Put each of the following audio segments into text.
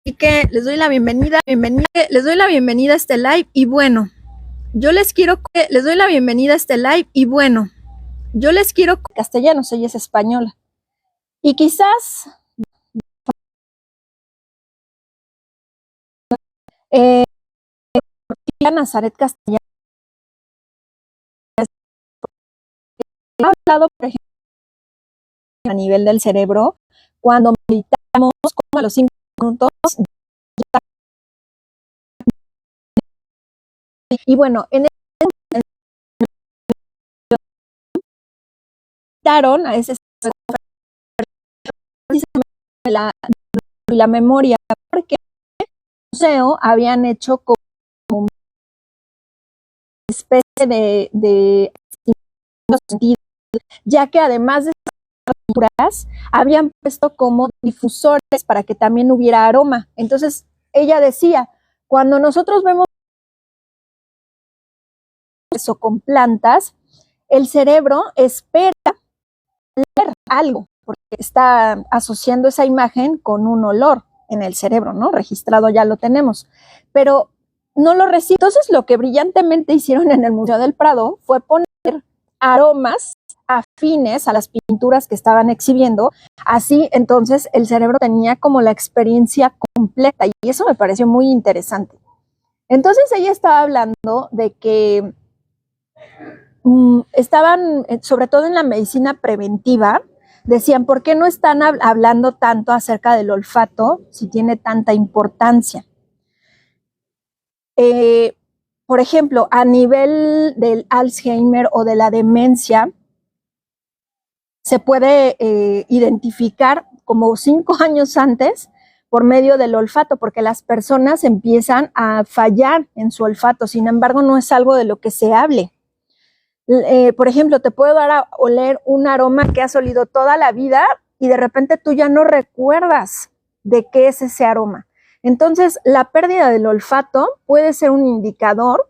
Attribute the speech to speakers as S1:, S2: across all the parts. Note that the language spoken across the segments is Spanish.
S1: Así que les doy la bienvenida a este live y bueno, yo les quiero castellano, ella es española. Y quizás Nazaret Castellano ha hablado, por ejemplo, a nivel del cerebro, cuando meditamos como a los 5 minutos. Y bueno, en invitaron a ese la memoria, porque el museo habían hecho como una especie de sentido, ya que además de pinturas, habían puesto como difusores para que también hubiera aroma. Entonces, ella decía, cuando nosotros vemos eso con plantas, el cerebro espera leer algo, porque está asociando esa imagen con un olor en el cerebro, ¿no? Registrado ya lo tenemos, pero no lo recibe. Entonces, lo que brillantemente hicieron en el Museo del Prado fue poner aromas afines a las pinturas que estaban exhibiendo. Así, entonces, el cerebro tenía como la experiencia completa y eso me pareció muy interesante. Entonces, ella estaba hablando de que estaban, sobre todo en la medicina preventiva, decían, ¿por qué no están hablando tanto acerca del olfato si tiene tanta importancia? Por ejemplo, a nivel del Alzheimer o de la demencia, se puede identificar como 5 años antes por medio del olfato, porque las personas empiezan a fallar en su olfato. Sin embargo, no es algo de lo que se hable. Por ejemplo, te puedo dar a oler un aroma que has olido toda la vida y de repente tú ya no recuerdas de qué es ese aroma. Entonces, la pérdida del olfato puede ser un indicador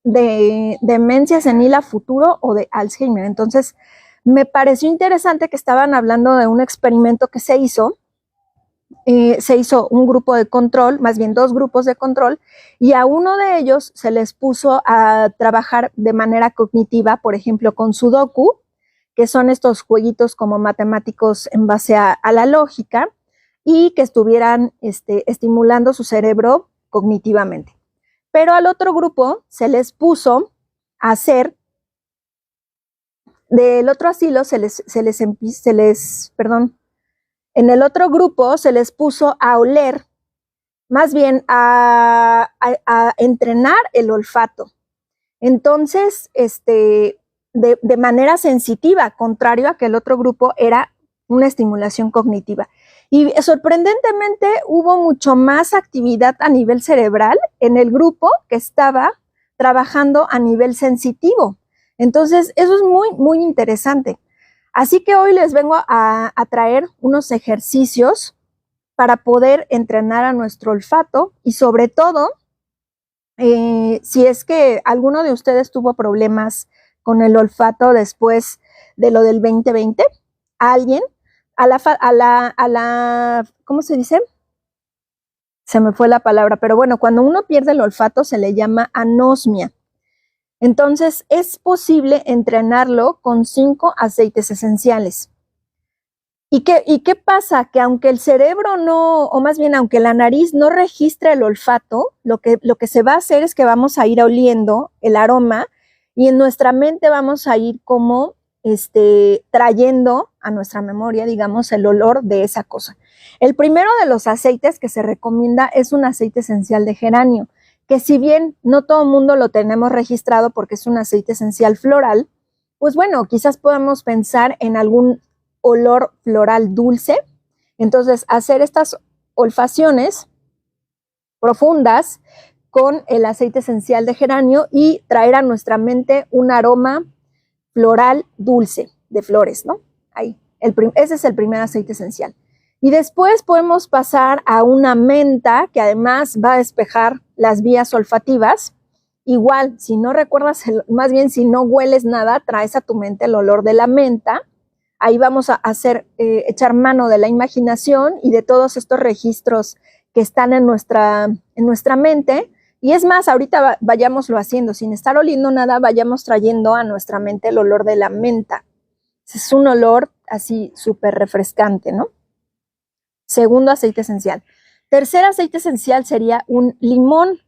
S1: de demencia senil a futuro o de Alzheimer. Entonces, me pareció interesante que estaban hablando de un experimento que se hizo un grupo de control, más bien 2 grupos de control, y a uno de ellos se les puso a trabajar de manera cognitiva, por ejemplo, con Sudoku, que son estos jueguitos como matemáticos en base a la lógica, y que estuvieran estimulando su cerebro cognitivamente. Pero al otro grupo se les puso a hacer, del otro asilo en el otro grupo se les puso a oler, más bien a entrenar el olfato. Entonces, de manera sensitiva, contrario a que el otro grupo era una estimulación cognitiva. Y sorprendentemente hubo mucho más actividad a nivel cerebral en el grupo que estaba trabajando a nivel sensitivo. Entonces, eso es muy, muy interesante. Así que hoy les vengo a traer unos ejercicios para poder entrenar a nuestro olfato y sobre todo, si es que alguno de ustedes tuvo problemas con el olfato después de lo del 2020, alguien, ¿cómo se dice? Se me fue la palabra, pero bueno, cuando uno pierde el olfato se le llama anosmia. Entonces, es posible entrenarlo con 5 aceites esenciales. ¿Y qué pasa? Que aunque el cerebro no, o más bien aunque la nariz no registra el olfato, lo que se va a hacer es que vamos a ir oliendo el aroma y en nuestra mente vamos a ir como trayendo a nuestra memoria, digamos, el olor de esa cosa. El primero de los aceites que se recomienda es un aceite esencial de geranio, que si bien no todo el mundo lo tenemos registrado porque es un aceite esencial floral, pues bueno, quizás podamos pensar en algún olor floral dulce. Entonces, hacer estas olfaciones profundas con el aceite esencial de geranio y traer a nuestra mente un aroma floral dulce de flores, ¿no? Ahí, ese es el primer aceite esencial. Y después podemos pasar a una menta que además va a despejar las vías olfativas. Igual, si no recuerdas, más bien si no hueles nada, traes a tu mente el olor de la menta. Ahí vamos a echar mano de la imaginación y de todos estos registros que están en nuestra mente. Y es más, ahorita vayámoslo haciendo, sin estar oliendo nada, vayamos trayendo a nuestra mente el olor de la menta. Es un olor así súper refrescante, ¿no? Segundo aceite esencial. Tercer aceite esencial sería un limón,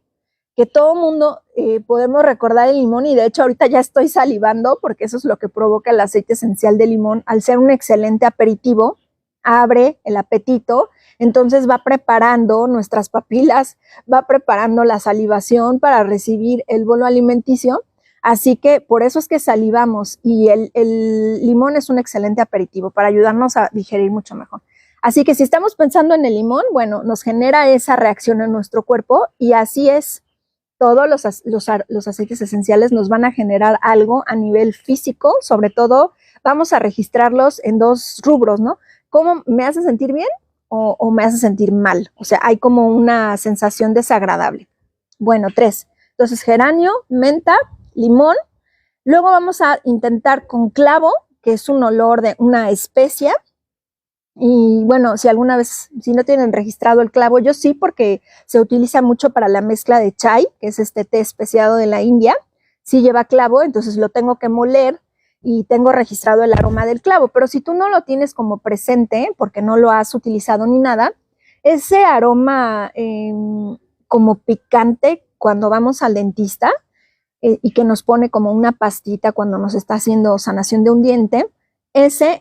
S1: que todo mundo podemos recordar el limón, y de hecho ahorita ya estoy salivando porque eso es lo que provoca el aceite esencial de limón. Al ser un excelente aperitivo, abre el apetito, entonces va preparando nuestras papilas, va preparando la salivación para recibir el bolo alimenticio, así que por eso es que salivamos, y el limón es un excelente aperitivo para ayudarnos a digerir mucho mejor. Así que si estamos pensando en el limón, bueno, nos genera esa reacción en nuestro cuerpo, y así es. Todos los aceites esenciales nos van a generar algo a nivel físico, sobre todo vamos a registrarlos en dos rubros, ¿no? ¿Cómo me hace sentir bien o me hace sentir mal? O sea, hay como una sensación desagradable. Bueno, 3. Entonces, geranio, menta, limón. Luego vamos a intentar con clavo, que es un olor de una especia. Y bueno, si alguna vez, si no tienen registrado el clavo, yo sí, porque se utiliza mucho para la mezcla de chai, que es este té especiado de la India. Sí lleva clavo, entonces lo tengo que moler y tengo registrado el aroma del clavo. Pero si tú no lo tienes como presente, porque no lo has utilizado ni nada, ese aroma como picante cuando vamos al dentista y que nos pone como una pastita cuando nos está haciendo sanación de un diente, ese,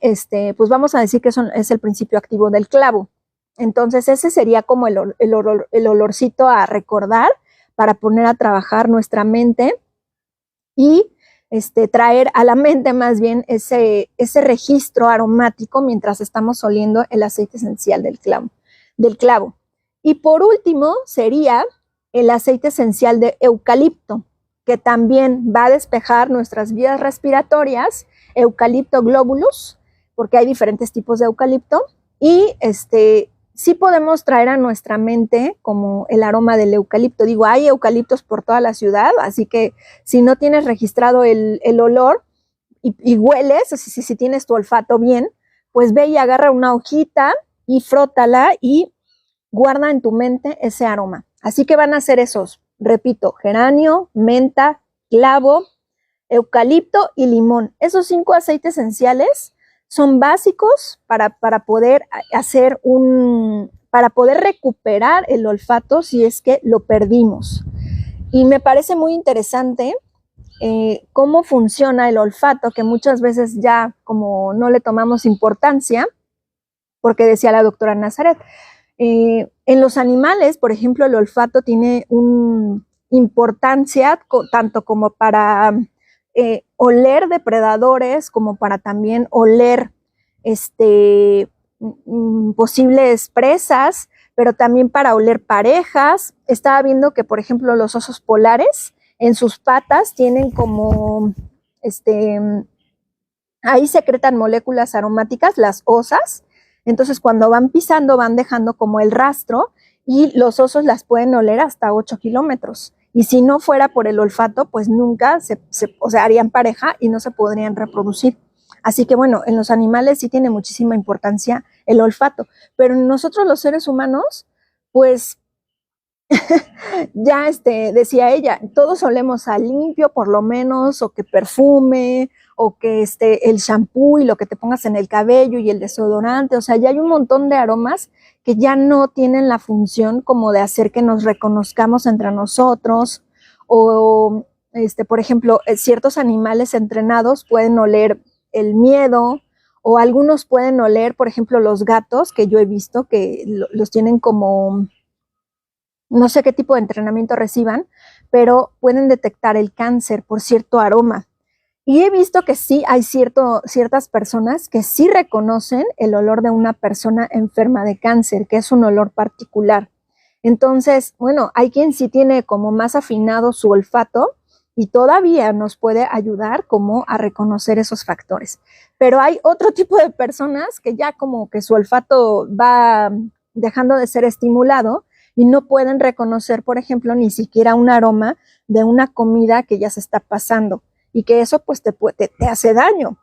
S1: pues vamos a decir que es el principio activo del clavo. Entonces ese sería como el olorcito a recordar para poner a trabajar nuestra mente y traer a la mente más bien ese registro aromático mientras estamos oliendo el aceite esencial del clavo. Y por último sería el aceite esencial de eucalipto, que también va a despejar nuestras vías respiratorias. Eucalipto globulus, porque hay diferentes tipos de eucalipto, y sí podemos traer a nuestra mente como el aroma del eucalipto. Digo, hay eucaliptos por toda la ciudad, así que si no tienes registrado el olor y hueles, si tienes tu olfato bien, pues ve y agarra una hojita y frótala y guarda en tu mente ese aroma. Así que van a ser esos, repito, geranio, menta, clavo, eucalipto y limón. Esos 5 aceites esenciales son básicos para poder hacer para poder recuperar el olfato si es que lo perdimos. Y me parece muy interesante cómo funciona el olfato, que muchas veces ya como no le tomamos importancia, porque decía la doctora Nazaret, en los animales, por ejemplo, el olfato tiene una importancia tanto como para oler depredadores, como para también oler posibles presas, pero también para oler parejas. Estaba viendo que, por ejemplo, los osos polares en sus patas tienen como, ahí secretan moléculas aromáticas, las osas. Entonces, cuando van pisando, van dejando como el rastro, y los osos las pueden oler hasta 8 kilómetros. Y si no fuera por el olfato, pues nunca harían pareja y no se podrían reproducir. Así que bueno, en los animales sí tiene muchísima importancia el olfato, pero en nosotros los seres humanos, pues ya decía ella, todos olemos a limpio por lo menos, o que perfume, o que el shampoo y lo que te pongas en el cabello y el desodorante. O sea, ya hay un montón de aromas que ya no tienen la función como de hacer que nos reconozcamos entre nosotros, o por ejemplo, ciertos animales entrenados pueden oler el miedo, o algunos pueden oler, por ejemplo, los gatos, que yo he visto que los tienen como, no sé qué tipo de entrenamiento reciban, pero pueden detectar el cáncer por cierto aroma. Y he visto que sí hay ciertas personas que sí reconocen el olor de una persona enferma de cáncer, que es un olor particular. Entonces, bueno, hay quien sí tiene como más afinado su olfato y todavía nos puede ayudar como a reconocer esos factores. Pero hay otro tipo de personas que ya como que su olfato va dejando de ser estimulado y no pueden reconocer, por ejemplo, ni siquiera un aroma de una comida que ya se está pasando, y que eso pues te hace daño.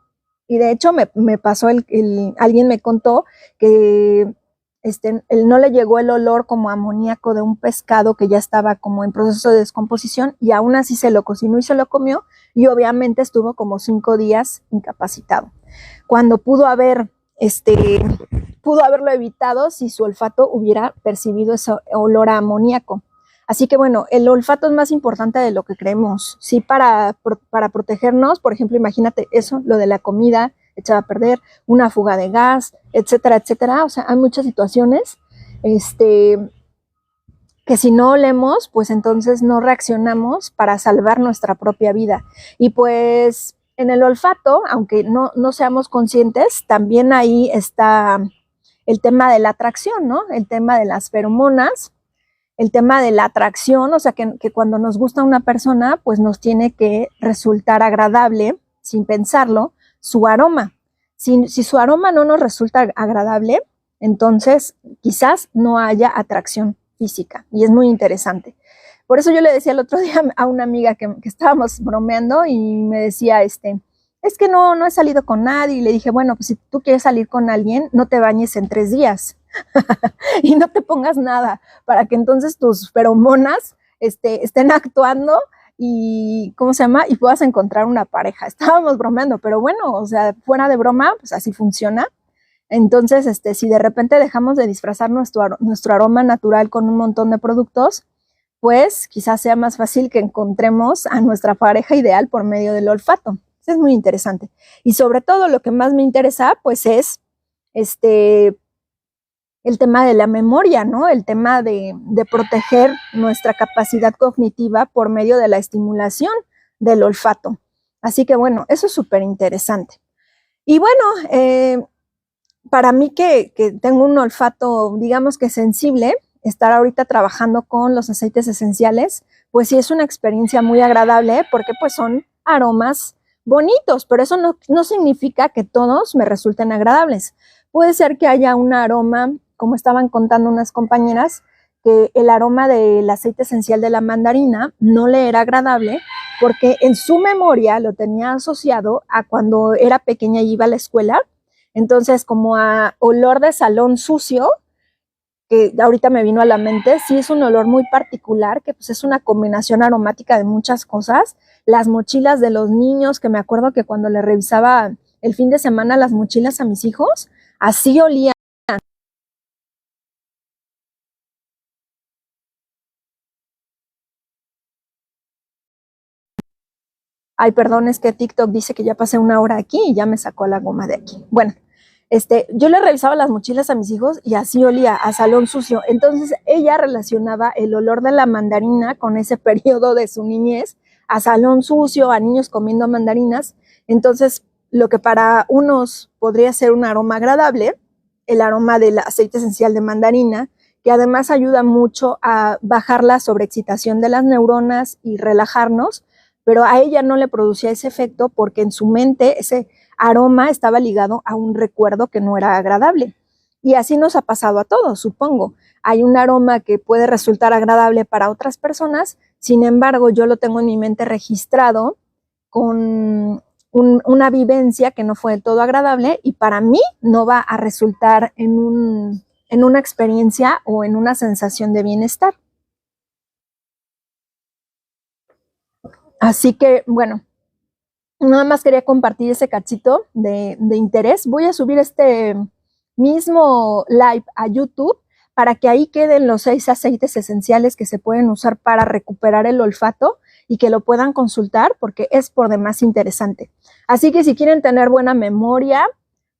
S1: Y de hecho me pasó, alguien me contó que él no le llegó el olor como amoníaco de un pescado que ya estaba como en proceso de descomposición y aún así se lo cocinó y se lo comió y obviamente estuvo como 5 días incapacitado. Cuando pudo haberlo evitado si su olfato hubiera percibido ese olor a amoníaco. Así que bueno, el olfato es más importante de lo que creemos. Sí, para protegernos, por ejemplo, imagínate eso, lo de la comida echada a perder, una fuga de gas, etcétera, etcétera. O sea, hay muchas situaciones que si no olemos, pues entonces no reaccionamos para salvar nuestra propia vida. Y pues en el olfato, aunque no seamos conscientes, también ahí está el tema de la atracción, ¿no? El tema de las feromonas, el tema de la atracción, o sea, que cuando nos gusta una persona, pues nos tiene que resultar agradable, sin pensarlo, su aroma. Si su aroma no nos resulta agradable, entonces quizás no haya atracción física, y es muy interesante. Por eso yo le decía el otro día a una amiga que estábamos bromeando y me decía, es que no he salido con nadie, y le dije, bueno, pues si tú quieres salir con alguien, no te bañes en 3 días. Y no te pongas nada para que entonces tus feromonas estén actuando y, ¿cómo se llama? Y puedas encontrar una pareja. Estábamos bromeando, pero bueno, o sea, fuera de broma, pues así funciona. Entonces, si de repente dejamos de disfrazar nuestro aroma natural con un montón de productos, pues quizás sea más fácil que encontremos a nuestra pareja ideal por medio del olfato. Eso es muy interesante. Y sobre todo lo que más me interesa, pues es el tema de la memoria, ¿no? El tema de proteger nuestra capacidad cognitiva por medio de la estimulación del olfato. Así que bueno, eso es súper interesante. Y bueno, para mí que tengo un olfato, digamos que sensible, estar ahorita trabajando con los aceites esenciales, pues sí es una experiencia muy agradable porque pues son aromas bonitos, pero eso no significa que todos me resulten agradables. Puede ser que haya un aroma, como estaban contando unas compañeras, que el aroma del aceite esencial de la mandarina no le era agradable porque en su memoria lo tenía asociado a cuando era pequeña y iba a la escuela. Entonces, como a olor de salón sucio, que ahorita me vino a la mente, sí es un olor muy particular, que pues es una combinación aromática de muchas cosas. Las mochilas de los niños, que me acuerdo que cuando le revisaba el fin de semana las mochilas a mis hijos, así olían. Ay, perdón, es que TikTok dice que ya pasé 1 hora aquí y ya me sacó la goma de aquí. Bueno, yo le revisaba las mochilas a mis hijos y así olía a salón sucio. Entonces ella relacionaba el olor de la mandarina con ese periodo de su niñez, a salón sucio, a niños comiendo mandarinas. Entonces, lo que para unos podría ser un aroma agradable, el aroma del aceite esencial de mandarina, que además ayuda mucho a bajar la sobreexcitación de las neuronas y relajarnos, pero a ella no le producía ese efecto porque en su mente ese aroma estaba ligado a un recuerdo que no era agradable. Y así nos ha pasado a todos, supongo. Hay un aroma que puede resultar agradable para otras personas, sin embargo, yo lo tengo en mi mente registrado con una vivencia que no fue del todo agradable y para mí no va a resultar en una experiencia o en una sensación de bienestar. Así que, bueno, nada más quería compartir ese cachito de interés. Voy a subir este mismo live a YouTube para que ahí queden los 6 aceites esenciales que se pueden usar para recuperar el olfato y que lo puedan consultar porque es por demás interesante. Así que si quieren tener buena memoria,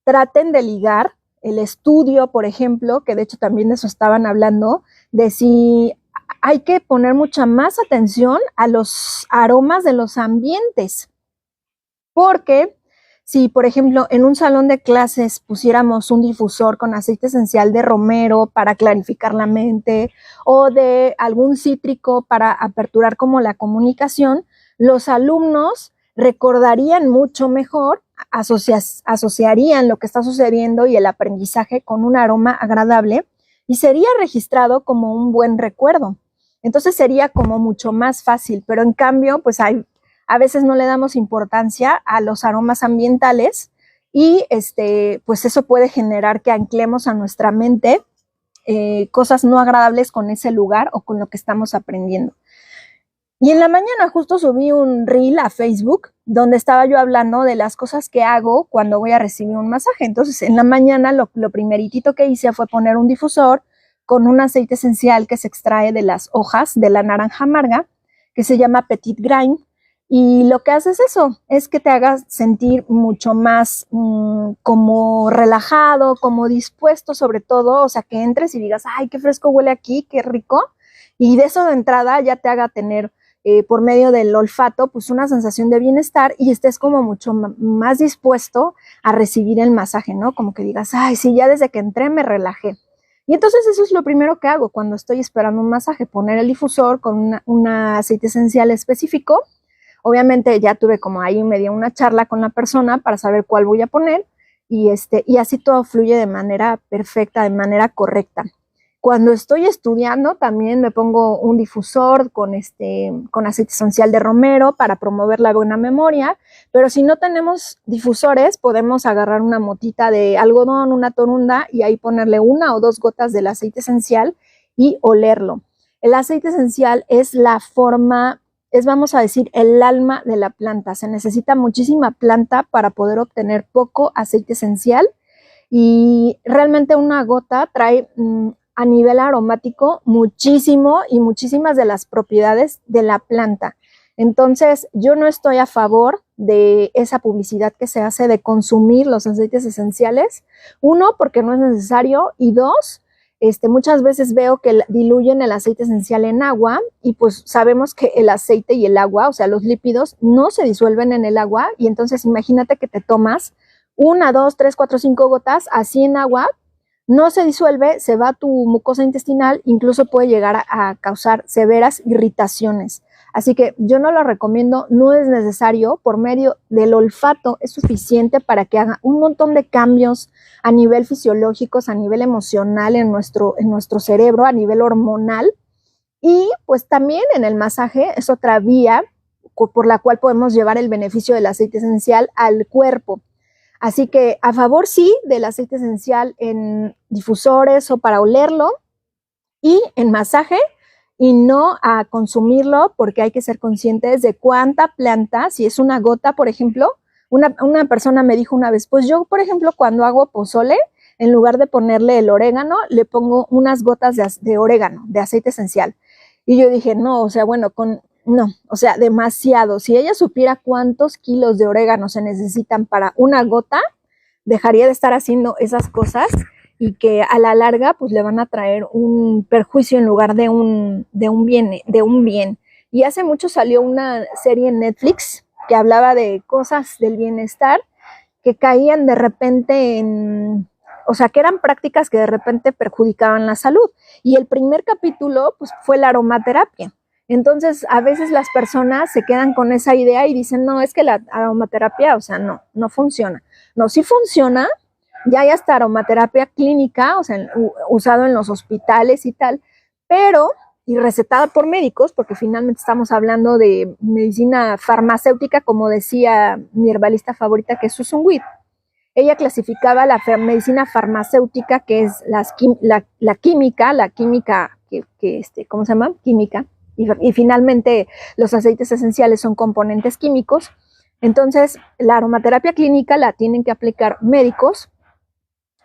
S1: traten de ligar el estudio, por ejemplo, que de hecho también de eso estaban hablando, de si hay que poner mucha más atención a los aromas de los ambientes. Porque si, por ejemplo, en un salón de clases pusiéramos un difusor con aceite esencial de romero para clarificar la mente o de algún cítrico para aperturar como la comunicación, los alumnos recordarían mucho mejor, asociarían lo que está sucediendo y el aprendizaje con un aroma agradable y sería registrado como un buen recuerdo. Entonces sería como mucho más fácil, pero en cambio, pues a veces no le damos importancia a los aromas ambientales y pues eso puede generar que anclemos a nuestra mente cosas no agradables con ese lugar o con lo que estamos aprendiendo. Y en la mañana justo subí un reel a Facebook donde estaba yo hablando de las cosas que hago cuando voy a recibir un masaje. Entonces, en la mañana lo primeritito que hice fue poner un difusor con un aceite esencial que se extrae de las hojas de la naranja amarga, que se llama Petit Grain. Y lo que hace es eso, es que te hagas sentir mucho más como relajado, como dispuesto sobre todo, o sea, que entres y digas, ay, qué fresco huele aquí, qué rico. Y de eso de entrada ya te haga tener por medio del olfato, pues una sensación de bienestar y estés como mucho más dispuesto a recibir el masaje, ¿no? Como que digas, ay, sí, ya desde que entré me relajé. Y entonces eso es lo primero que hago cuando estoy esperando un masaje, poner el difusor con un aceite esencial específico. Obviamente ya tuve como ahí media una charla con la persona para saber cuál voy a poner y así todo fluye de manera perfecta, de manera correcta. Cuando estoy estudiando también me pongo un difusor con aceite esencial de romero para promover la buena memoria, pero si no tenemos difusores podemos agarrar una motita de algodón, una torunda y ahí ponerle 1 o 2 gotas del aceite esencial y olerlo. El aceite esencial es la forma, vamos a decir, el alma de la planta. Se necesita muchísima planta para poder obtener poco aceite esencial y realmente una gota trae a nivel aromático muchísimo y muchísimas de las propiedades de la planta. Entonces, yo no estoy a favor de esa publicidad que se hace de consumir los aceites esenciales. 1, porque no es necesario, y 2, muchas veces veo que diluyen el aceite esencial en agua y pues sabemos que el aceite y el agua, o sea, los lípidos, no se disuelven en el agua y entonces imagínate que te tomas 1, 2, 3, 4, 5 gotas así en agua, no se disuelve, se va a tu mucosa intestinal, incluso puede llegar a causar severas irritaciones. Así que yo no lo recomiendo, no es necesario, por medio del olfato es suficiente para que haga un montón de cambios a nivel fisiológicos, a nivel emocional en nuestro cerebro, a nivel hormonal. Y pues también en el masaje es otra vía por la cual podemos llevar el beneficio del aceite esencial al cuerpo. Así que a favor sí del aceite esencial en difusores o para olerlo y en masaje y no a consumirlo porque hay que ser conscientes de cuánta planta, si es una gota, por ejemplo, una persona me dijo una vez, pues yo, por ejemplo, cuando hago pozole, en lugar de ponerle el orégano, le pongo unas gotas de orégano, de aceite esencial. Y yo dije, no, o sea, bueno, no, o sea, demasiado. Si ella supiera cuántos kilos de orégano se necesitan para una gota, dejaría de estar haciendo esas cosas y que a la larga pues le van a traer un perjuicio en lugar de un bien. Y hace mucho salió una serie en Netflix que hablaba de cosas del bienestar que caían de repente o sea, que eran prácticas que de repente perjudicaban la salud. Y el primer capítulo pues fue la aromaterapia. Entonces, a veces las personas se quedan con esa idea y dicen, no, es que la aromaterapia, o sea, no funciona. No, sí funciona, ya hay hasta aromaterapia clínica, o sea, usado en los hospitales y tal, pero, y recetada por médicos, porque finalmente estamos hablando de medicina farmacéutica, como decía mi herbalista favorita, que es Susan Wheat. Ella clasificaba la medicina farmacéutica, que es la química, ¿cómo se llama? Química. Y finalmente los aceites esenciales son componentes químicos. Entonces, la aromaterapia clínica la tienen que aplicar médicos.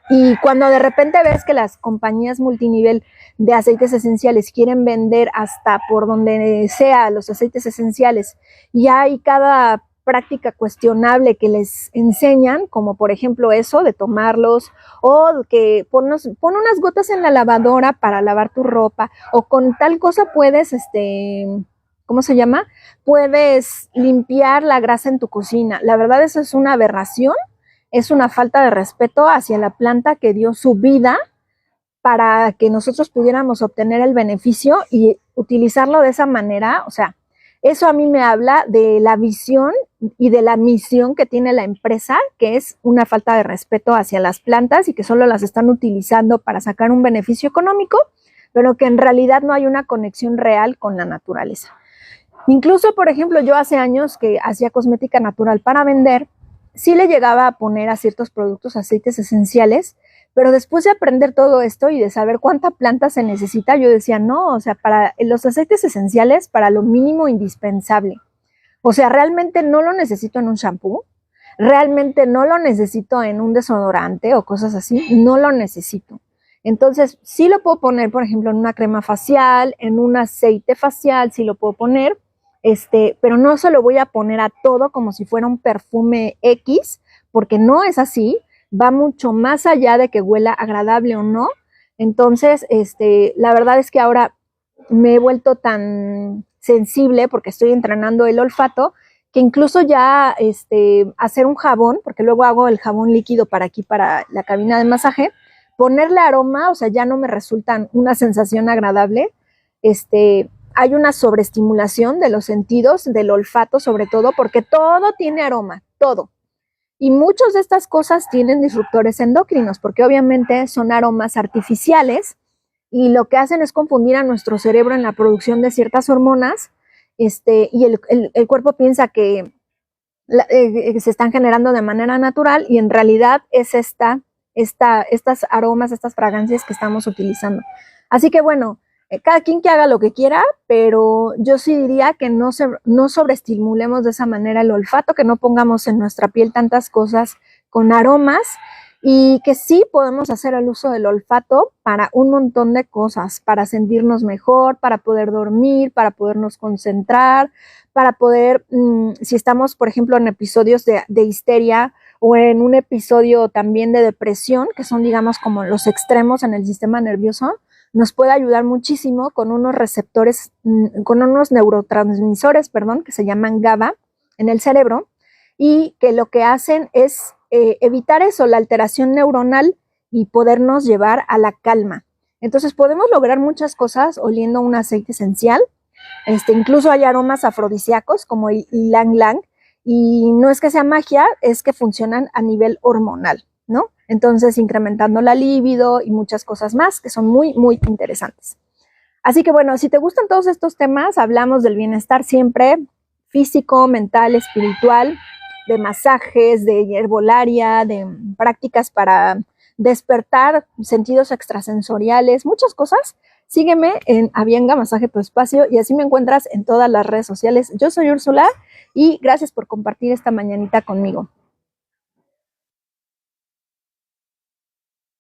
S1: Y cuando de repente ves que las compañías multinivel de aceites esenciales quieren vender hasta por donde sea los aceites esenciales y hay cada práctica cuestionable que les enseñan, como por ejemplo eso de tomarlos, o que pon unas gotas en la lavadora para lavar tu ropa, o con tal cosa puedes, ¿cómo se llama? Puedes limpiar la grasa en tu cocina. La verdad, eso es una aberración, es una falta de respeto hacia la planta que dio su vida para que nosotros pudiéramos obtener el beneficio y utilizarlo de esa manera. O sea, eso a mí me habla de la visión y de la misión que tiene la empresa, que es una falta de respeto hacia las plantas y que solo las están utilizando para sacar un beneficio económico, pero que en realidad no hay una conexión real con la naturaleza. Incluso, por ejemplo, yo hace años que hacía cosmética natural para vender, sí le llegaba a poner a ciertos productos aceites esenciales, Pero después de aprender todo esto y de saber cuánta planta se necesita, yo decía, no, o sea, para los aceites esenciales, para lo mínimo indispensable. O sea, realmente no lo necesito en un shampoo, realmente no lo necesito en un desodorante o cosas así, no lo necesito. Entonces, sí lo puedo poner, por ejemplo, en una crema facial, en un aceite facial, sí lo puedo poner, pero no se lo voy a poner a todo como si fuera un perfume X, porque no es así, va mucho más allá de que huela agradable o no. Entonces, la verdad es que ahora me he vuelto tan sensible porque estoy entrenando el olfato que incluso ya hacer un jabón, porque luego hago el jabón líquido para aquí, para la cabina de masaje, ponerle aroma, o sea, ya no me resulta una sensación agradable. Hay una sobreestimulación de los sentidos, del olfato sobre todo, porque todo tiene aroma, todo. Y muchas de estas cosas tienen disruptores endocrinos, porque obviamente son aromas artificiales y lo que hacen es confundir a nuestro cerebro en la producción de ciertas hormonas, y el cuerpo piensa que se están generando de manera natural y en realidad es estas aromas, estas fragancias que estamos utilizando. Así que bueno, cada quien que haga lo que quiera, pero yo sí diría que no sobreestimulemos de esa manera el olfato, que no pongamos en nuestra piel tantas cosas con aromas y que sí podemos hacer el uso del olfato para un montón de cosas, para sentirnos mejor, para poder dormir, para podernos concentrar, para poder, si estamos, por ejemplo, en episodios de histeria o en un episodio también de depresión, que son, digamos, como los extremos en el sistema nervioso, nos puede ayudar muchísimo con unos receptores, con unos neurotransmisores, perdón, que se llaman GABA en el cerebro y que lo que hacen es evitar eso, la alteración neuronal y podernos llevar a la calma. Entonces podemos lograr muchas cosas oliendo un aceite esencial. Incluso hay aromas afrodisíacos como el ylang ylang y no es que sea magia, es que funcionan a nivel hormonal, ¿no? Entonces incrementando la libido y muchas cosas más que son muy, muy interesantes. Así que bueno, si te gustan todos estos temas, hablamos del bienestar siempre físico, mental, espiritual, de masajes, de herbolaria, de prácticas para despertar sentidos extrasensoriales, muchas cosas. Sígueme en Avienga Masaje Tu Espacio y así me encuentras en todas las redes sociales. Yo soy Úrsula y gracias por compartir esta mañanita conmigo.